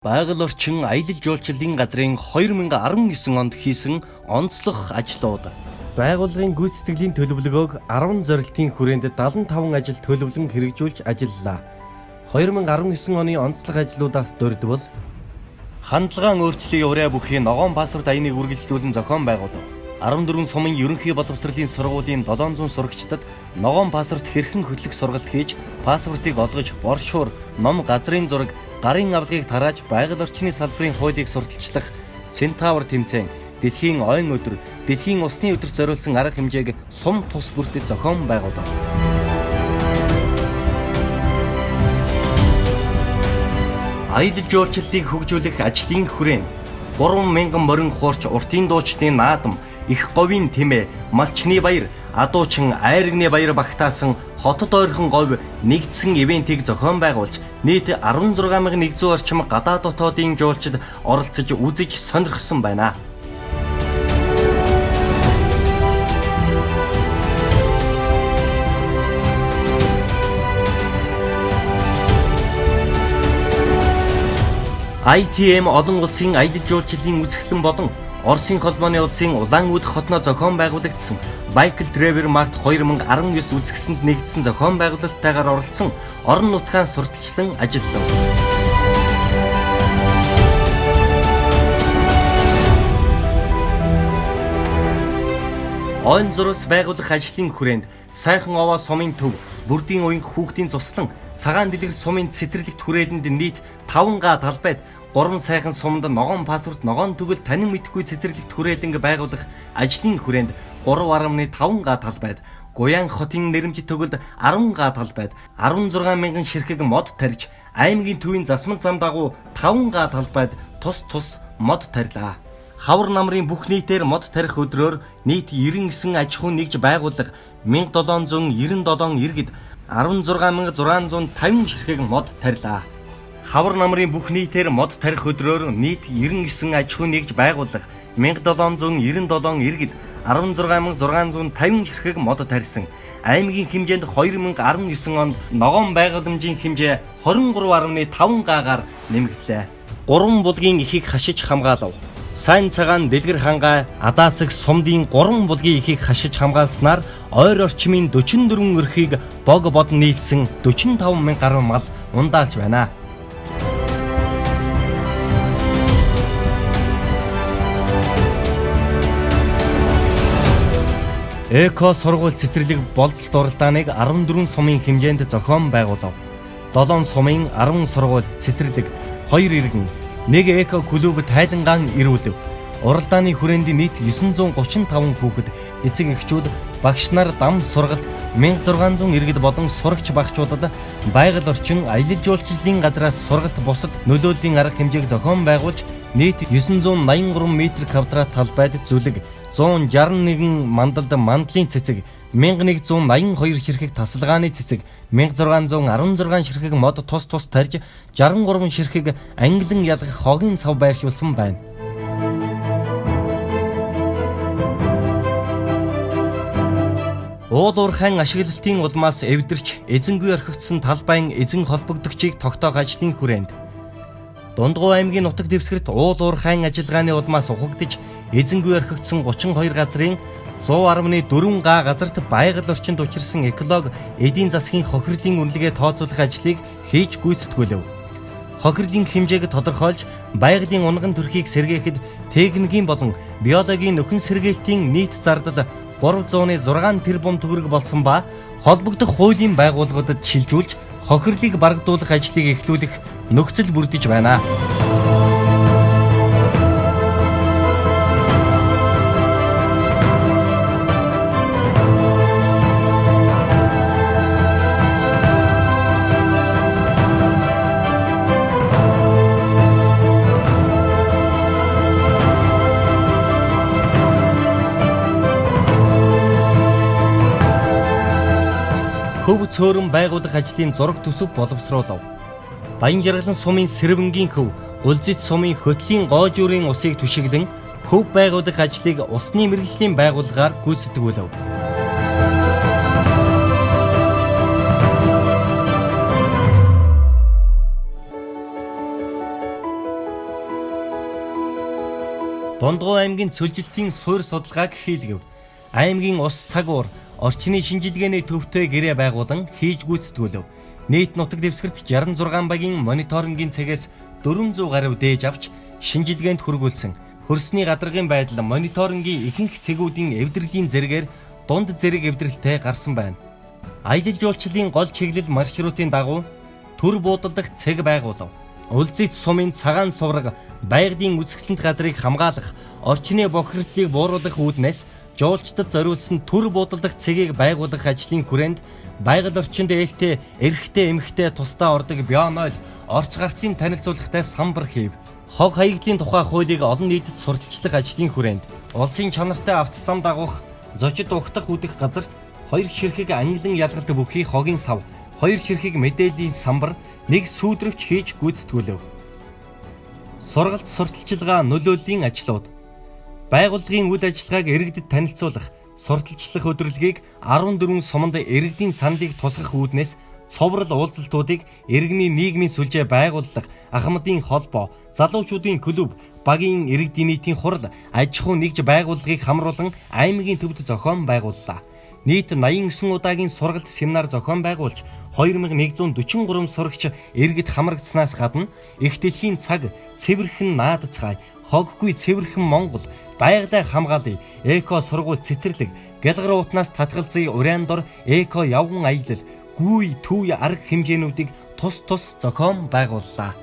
Байгаль орчин аялал жуулчлалын газрын 2019 онд хийсэн онцлог ажлууд. Байгууллагын гүйцэтгэлийн төлөвлөгөөг 10 зорилтын хүрээнд 75 ажил төлөвлөн хэрэгжүүлж ажиллалаа. 2019 оны онцлог ажлуудаас дурдвал хандлагын өөрчлөлийн ураа бүхий ногоон паспорт аяныг үргэлжлүүлэн зохион байгуулав. 14 сумын ерөнхий боловсролын сургуулийн 700 сурагчдад ногоон паспорт хэрхэн хөтлөх сургалт хийж, паспортыг олгож, боршуур, ном, газрын зураг, гарын авлагыг тарааж, байгаль орчны салбарын хуулийг сурталчлах Центавр тэмцээн, Дэлхийн ойн өдөр, Дэлхийн усны өдөрт зориулсан арга хэмжээг сум тус бүртээ зохион байгуулав. Аялал жуулчлалыг хөгжүүлэх ажлын хүрээнд 3000 морин хуурч, уртын дуучдын наадам, их говийн тэмээ, малчны баяр, адуучин айрагны баяр багтаасан хотод ойрхон говь нэгдсэн ивентийг зохион байгуулж, нийт 16100 орчим гадаад дотоодын жуулчид оролцож үзэж сонирхсон байна. ITM олон улсын аялал жуулчлалын үзэсгэлэн болон Оросын холбооны улсын Улаан-Удах хотноо зохион байгуулагдсан Байкал Travel Mart 2019 үзэсгэлэнд нэгдсэн зохион байгуулалттайгаар оролцсон орон нутгаан сурталчлан ажиллав. Ойн зурус байгуулах ажлын хүрээнд Сайхан овоо сумын төв, Бүрдийн уянг хүүхдийн цуслан, Цагаан дэлгэр сумын цэцэрлэгт хүрээлэнд нийт 5 га талбайд 3 сайхан суманд ногоон паспорт, ногоон тэгвэл танин мэдхгүй цэцэрлэгт хүрээлэнг байгуулах ажлын хүрээнд 3.5 га талбайд, Гуян хотын нэрмжит төгөлд 10 га талбайд 16,000 ширхэг мод тарьж, аймгийн төвийн засмал зам дагуу 5 га талбайд тус мод тарилаа. Хавар намрын бүх нийтээр мод тарих өдрөөр нийт 99 аж ахуйн нэгж байгууллага 1797 иргэд 16650 ширхэг мод тарилаа. Хавар намрын бүх нийтээр мод тарих өдрөөр нийт 99 аж ахуйн нэгж байгууллага 1797 иргэд 16650 ширхэг мод тарьсан. Аймгийн хэмжээнд 2019 онд ногоон байгууламжийн хэмжээ 23.5 гагаар нэмэгдлээ. 3 булгийн эхийг хашиж хамгаалав. Сайн цагаан дэлгэр хангаа Адаацэг сумдын 3 булгийн эхийг хашиж хамгаалснаар ойр орчмын 44 өрхийг бог бодон нийлсэн 45,000 гаруй мал ундаалж байна. Эко сургууль цэцэрлэг болцолт уралдааныг 14 сумын хэмжээнд зохион байгуулав. 7 сумын 10 сургууль цэцэрлэг, 2 иргэн, 1 эко клуб тайлангаан ирүүлв. Уралдааны хүрээнд нийт 935 хүүхэд, эцэг эхчүүд, багш нар дам сургалт 1600 иргэд болон сурагч багчуудад байгаль орчин аялал жуулчлалын газраас сургалт бусад нөлөөллийн арга хэмжээг зохион байгуулж, нийт 983 м2 талбайд зүлэг, 161 мандалд мандлын цэцэг, 1182 ширхэг тасалгааны цэцэг, 1616 ширхэг мод тус тарьж, 63 ширхэг англин ялгах хогийн сав байршуулсан байна. Уул уурхайн ашиглалтын улмаас эвдэрч эзэнгүй орхигдсон талбайн эзэн холбогдогчийг тогтоох ажлын хүрээнд Дундгуй аймгийн нутаг дэвсгэрт уул уурхайн ажиллагааны улмаас ухагдж эзэнгүй орхигдсон 32 газрын 110.4 га газарт байгаль орчинд учирсан эколог эдийн засгийн хохирлын үнэлгээ тооцоолох ажлыг хийж гүйцэтгүүлв. Хохирлын хэмжээг тодорхойлж, байгалийн унган төрхийг сэргээхэд техникийн болон биологийн нөхөн сэргээлтийн нийт зардал 306 тэрбум төгрөг болсон ба холбогдох хуулийн байгууллагуудад шилжүүлж, хохирлыг барагдуулах ажлыг эхлүүлэх нөхцөл бүрдэж байна. Хөв цөөрөн байгуулах ажлын зураг төсөв боловсруулав. Баян жаргалан сумын Сэрвэнгийн хөв, Улзит сумын Хөтлийн гоожүүрийн усыг түшиглэн хөв байгуулах ажлыг усны мэргэжлийн байгууллагаар гүйцэтгүүлв. Дундгой аймгийн цөлжилтийн суурь судалгааг хийлгэв. Аймгийн ус цагуур орчны шинжилгээний төвтэй гэрээ байгуулан хийж гүйцэтгүүлв. Нийт нутаг дэвсгэрт 66 багийн мониторингийн цэгээс 400 гаруй дээж авч шинжилгээнд хүргүүлсэн. Хөрсний гадаргын байдал мониторингийн ихэнх цэгүүдийн эвдрэлийн зэрэгээр дунд зэрэг эвдрэлтэй гарсан байна. Аялал жуулчлалын гол чиглэл маршрутын дагуу төр буудалдах цэг байгуулав. Улзит сумын цагаан сувраг байгалийн үзэсгэлэнт газрыг хамгаалах, орчны бохирдлыг бууруулах үүднээс жуулчдад зориулсан төр буудалдах цэгийг байгуулах ажлын хүрээнд байгаль орчинд ээлтэй эрхтэй эмхтэй тусдаа ордог бионойл орц гарцын танилцуулгатай самбар хийв. Хог хаягдлын тухай хуулийг олон нийтэд сурталчлах ажлын хүрээнд улсын чанартай автосам дагуух, зочид угтах үдэх газарт 2 ширхэг анилан ялгалт бүхий хогийн сав, 2 ширхэг мэдээллийн самбар, 1 сүүдрөвч хийж гүйцэтгүүлв. Сургалт сурталчилгаа нөлөөллийн ажлууд. Байгууллагын үйл ажиллагааг иргэдэд танилцуулах, сурталчлах өдрөлгийг 14 суманд иргэдийн саналыг тусгах үүднээс цоврал уулзалтуудыг иргэний нийгмийн сүлжээ байгууллага, ахмадын холбоо, залуучуудын клуб, багийн иргэдийн нийтийн хурал, аж ахуй нэгж байгууллагыг хамруулан аймгийн төвд зохион байгууллаа. Нийт 89 удаагийн сургалт семинар зохион байгуулж 2143 сурагч иргэд хамрагдсанаас гадна их дэлхийн цаг, цэвэрхэн наадацгай, хоггүй цэвэрхэн Монгол, байгалаа хамгаалъя, эко сургууль цэцэрлэг, гялгар уутнаас татгалзъя уран дор эко явган аялал, гүй төв арга хэмжээнүүдийг тус зохион байгууллаа.